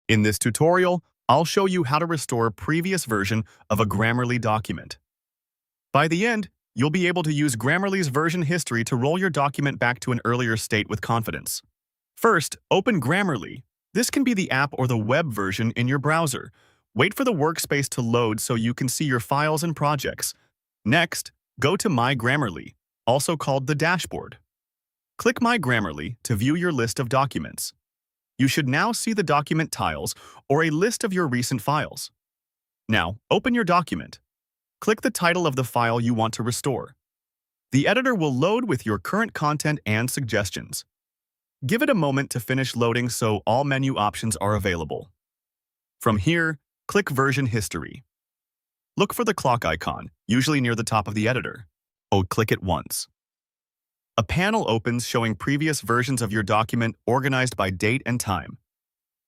In this tutorial, I'll show you how to restore a previous version of a Grammarly document. By the end, you'll be able to use Grammarly's version history to roll your document back to an earlier state with confidence. First, open Grammarly. This can be the app or the web version in your browser. Wait for the workspace to load so you can see your files and projects. Next, go to My Grammarly, also called the dashboard. Click My Grammarly to view your list of documents. You should now see the document tiles or a list of your recent files. Now, open your document. Click the title of the file you want to restore. The editor will load with your current content and suggestions. Give it a moment to finish loading so all menu options are available. From here, click Version History. Look for the clock icon, usually near the top of the editor. Click it once. A panel opens showing previous versions of your document organized by date and time.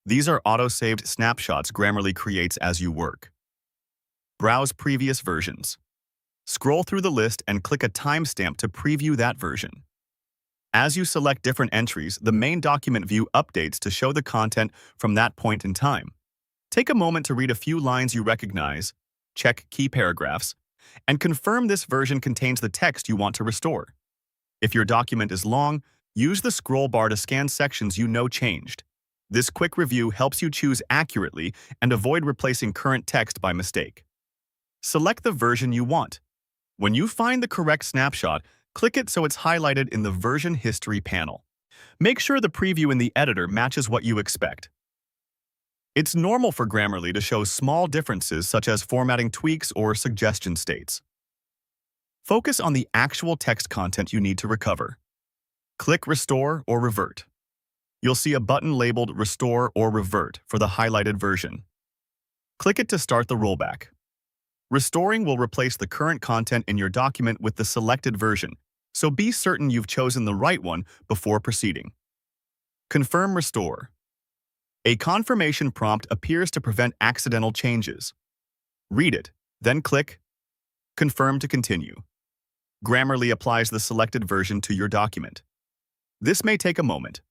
These are auto-saved snapshots Grammarly creates as you work. Browse previous versions. Scroll through the list and click a timestamp to preview that version. As you select different entries, the main document view updates to show the content from that point in time. Take a moment to read a few lines you recognize, check key paragraphs, and confirm this version contains the text you want to restore. If your document is long, use the scroll bar to scan sections you know changed. This quick review helps you choose accurately and avoid replacing current text by mistake. Select the version you want. When you find the correct snapshot, click it so it's highlighted in the Version History panel. Make sure the preview in the editor matches what you expect. It's normal for Grammarly to show small differences such as formatting tweaks or suggestion states. Focus on the actual text content you need to recover. Click Restore or Revert. You'll see a button labeled Restore or Revert for the highlighted version. Click it to start the rollback. Restoring will replace the current content in your document with the selected version, so be certain you've chosen the right one before proceeding. Confirm Restore. A confirmation prompt appears to prevent accidental changes. Read it, then click Confirm to continue. Grammarly applies the selected version to your document. This may take a moment.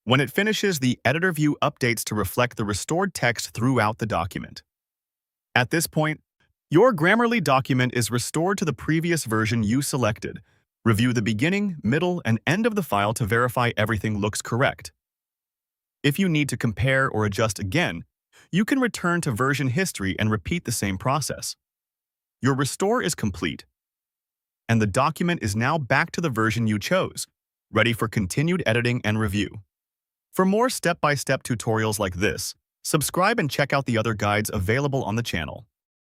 When it finishes, the editor view updates to reflect the restored text throughout the document. At this point, your Grammarly document is restored to the previous version you selected. Review the beginning, middle, and end of the file to verify everything looks correct. If you need to compare or adjust again, you can return to version history and repeat the same process. Your restore is complete, and the document is now back to the version you chose, ready for continued editing and review. For more step-by-step tutorials like this, subscribe and check out the other guides available on the channel.